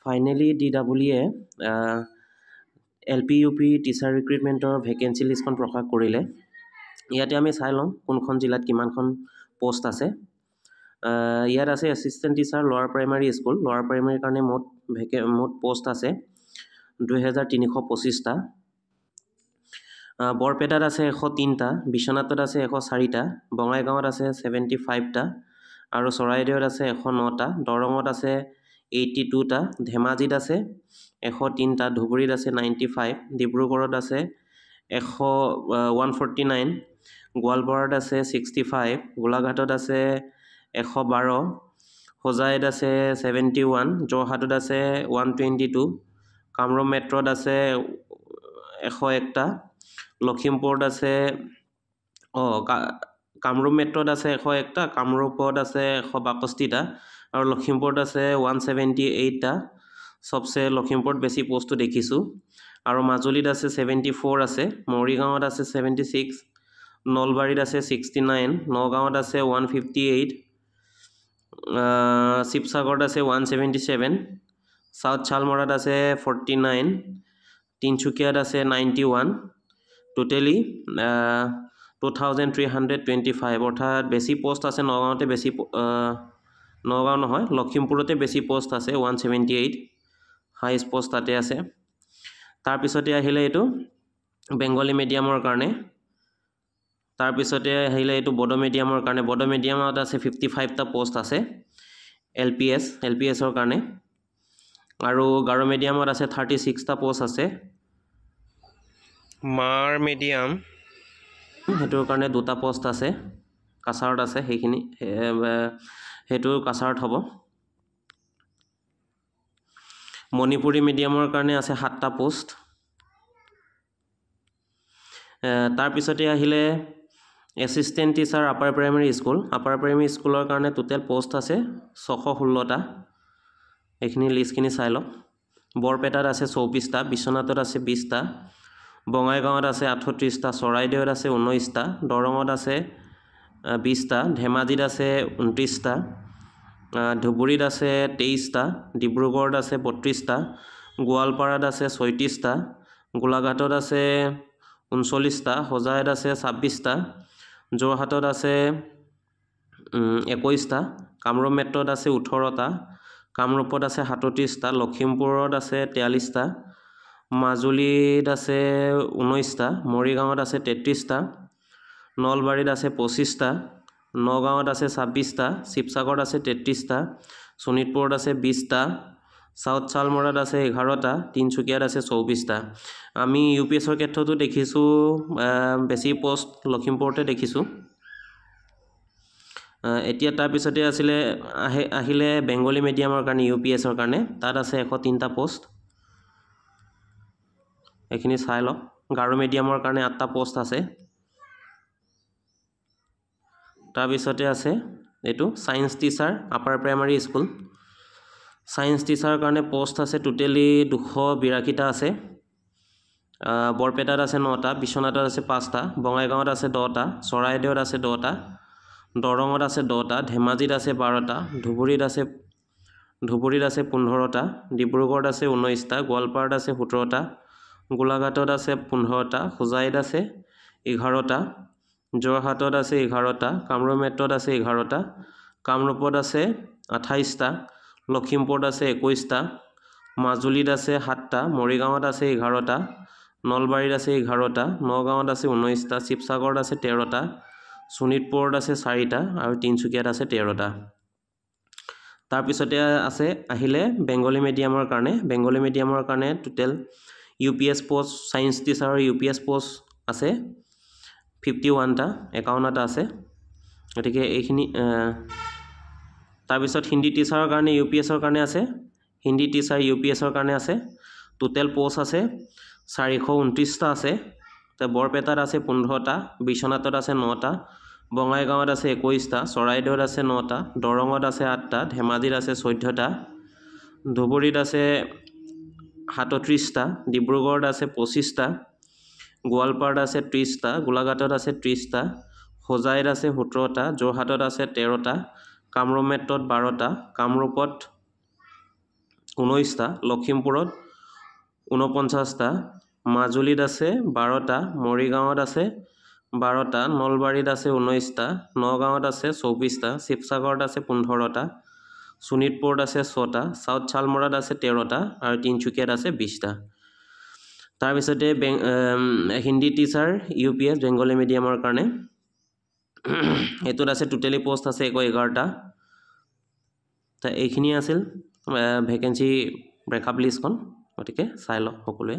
Finally DEE LP UP teacher ৰিক্ৰুইটমেণ্টৰ vacancy লিষ্টখন প্ৰকাশ কৰিলে। ইয়াতে আমি চাই লওঁ কোনখন জিলাত কিমানখন পোষ্ট আছে। ইয়াত আছে এছিষ্টেণ্ট টিচাৰ লোৱাৰ প্ৰাইমাৰী স্কুল। লোৱাৰ প্ৰাইমাৰীৰ কাৰণে মুঠ পোষ্ট আছে 2325টা। বৰপেটাত আছে 103টা, বিশ্বনাথত আছে 104টা, বঙাইগাঁৱত আছে 75টা আৰু চৰাইদেউত আছে 109টা, দৰঙত আছে 82টা, ধেমাজিত আছে 103টা, ধুবুৰীত আছে 95, ডিব্ৰুগড়ত আছে 149, গোৱালপাৰাত আছে 65, গোলাঘাটত আছে 112, হোজাইত আছে 71, যোৰহাটত আছে 122, কামৰূপ মেট্ৰত আছে 101টা, লখিমপুৰত আছে কামৰূপ মেট্ৰত আছে 101টা, কামৰূপত আছে 162টা আৰু লখিমপুৰত আছে 178টা। চবচে লখিমপুৰত বেছি পোষ্টটো দেখিছোঁ। আৰু মাজুলীত আছে 74 আছে, মৰিগাঁৱত আছে 76, নলবাৰীত আছে 69, নগাঁৱত আছে 158, শিৱসাগৰত আছে 177, চাউথ শালমৰাত আছে 49, তিনিচুকীয়াত আছে 91, টোটেলি 2325, অৰ্থাৎ বেছি পোষ্ট আছে নগাঁও নহয়, লখিমপুৰতে বেছি পোষ্ট আছে 178, হাইষ্ট পোষ্ট তাতে আছে। তাৰপিছতে আহিলে এইটো বেংগলী মিডিয়ামৰ কাৰণে। তাৰপিছতে আহিলে এইটো বড়ো মিডিয়ামৰ কাৰণে। বড়ো মিডিয়ামত আছে 55টা পোষ্ট আছে LPSৰ কাৰণে। আৰু গাৰো মিডিয়ামত আছে 36টা পোষ্ট আছে। মাৰ মিডিয়াম সেইটোৰ কাৰণে 2টা পোষ্ট আছে, কাছাৰত আছে, সেইটো কাছাৰত হ'ব। মণিপুৰী মিডিয়ামৰ কাৰণে আছে 7টা পোষ্ট। তাৰপিছতে আহিলে assistant teacher upper primary school. Upper primary স্কুলৰ কাৰণে টোটেল পোষ্ট আছে 616টা। এইখিনি লিষ্টখিনি চাই লওক। বৰপেটাত আছে 24টা, বিশ্বনাথত আছে 20টা, বঙাইগাঁৱত আছে 38টা, চৰাইদেউত আছে 19টা, দৰঙত আছে 20টা, ধেমাজিত আছে 29টা, ধুবুৰীত আছে 23টা, ডিব্ৰুগড়ত আছে 32টা, গোৱালপাৰাত আছে 36টা, গোলাঘাটত আছে 39টা, হোজাইত আছে 26টা, যোৰহাটত আছে 21টা, কামৰূপ মেট্ৰত আছে 18টা, কামৰূপত আছে 37টা, লখিমপুৰত আছে 43টা, মাজুলীত আছে 19টা, মৰিগাঁৱত আছে 33টা, নলবাৰীত আছে 25টা, নগাঁৱত আছে 26টা, শিৱসাগৰত আছে 33টা, শোণিতপুৰত আছে 20টা, চাউথ শালমৰাত আছে 11টা, তিনিচুকীয়াত আছে 24টা। আমি UPSৰ ক্ষেত্ৰতো দেখিছোঁ বেছি পোষ্ট লখিমপুৰতে দেখিছোঁ। এতিয়া তাৰপিছতে আহিলে বেংগলী মিডিয়ামৰ কাৰণে UPSৰ কাৰণে। তাত আছে 103টা পোষ্ট। এইখিনি চাই লওক। গাৰো মিডিয়ামৰ কাৰণে 8টা পোষ্ট আছে। তাৰপিছতে আছে এইটো science teacher upper primary school. Science টিচাৰৰ কাৰণে পোষ্ট আছে টোটেলি 282টা আছে। বৰপেটাত আছে 9টা, বিশ্বনাথত আছে 5টা, বঙাইগাঁৱত আছে 10টা, চৰাইদেউত আছে 10টা, দৰঙত আছে 10টা, ধেমাজিত আছে 12টা, ধুবুৰীত আছে 15টা, ডিব্ৰুগড়ত আছে 19টা, গোৱালপাৰাত আছে 17টা, গোলাঘাটত আছে 15টা, হোজাইত আছে 11টা, যোৰহাটত আছে 11টা, কামৰূপ মেট্ৰত আছে 11টা, কামৰূপত আছে 28টা, লখিমপুৰত আছে 21টা, মাজুলীত আছে 7টা, মৰিগাঁৱত আছে 11টা, নলবাৰীত আছে 11টা, নগাঁৱত আছে 19টা, শিৱসাগৰত আছে 13টা, শোণিতপুৰত আছে 4টা আৰু তিনিচুকীয়াত আছে 13টা। তাৰপিছতে আহিলে বেংগলী মিডিয়ামৰ কাৰণে। বেংগলী মিডিয়ামৰ কাৰণে টোটেল UPS পোষ্ট, ছায়েন্স টিচাৰৰ UPS পোষ্ট আছে 51টা, 51টা আছে। গতিকে এইখিনি। তাৰপিছত হিন্দী টিচাৰৰ কাৰণে UPSৰ কাৰণে আছে। হিন্দী টিচাৰ UPSৰ কাৰণে আছে। টোটেল পোষ্ট আছে 429টা আছে। বৰপেটাত আছে 15টা, বিশ্বনাথত আছে 9টা, বঙাইগাঁৱত আছে 21টা, চৰাইদেউত আছে 9টা, দৰঙত আছে 8টা, ধেমাজিত আছে 14টা, ধুবুৰীত আছে 37টা, ডিব্ৰুগড়ত আছে 25টা, গোৱালপাৰাত আছে 30টা, গোলাঘাটত আছে 30টা, হোজাইত আছে 17টা, যোৰহাটত আছে 13টা, কামৰূপ মেট্ৰত 12টা, কামৰূপত 19টা, লখিমপুৰত 49টা, মাজুলীত আছে 12টা, মৰিগাঁৱত আছে 12টা, নলবাৰীত আছে 19টা, নগাঁৱত আছে 24টা, শিৱসাগৰত আছে 15টা, শোণিতপুৰত আছে 6টা, চাউথ শালমৰাত আছে 13টা আৰু তিনিচুকীয়াত আছে 20টা। তাৰপিছতে হিন্দী টিচাৰ UPS বেংগলী মিডিয়ামৰ কাৰণে এইটোত আছে টোটেলি পোষ্ট আছে 111টা। এইখিনি আছিল ভেকেঞ্চি ব্ৰেকআপ লিষ্টখন, গতিকে চাই লওক সকলোৱে।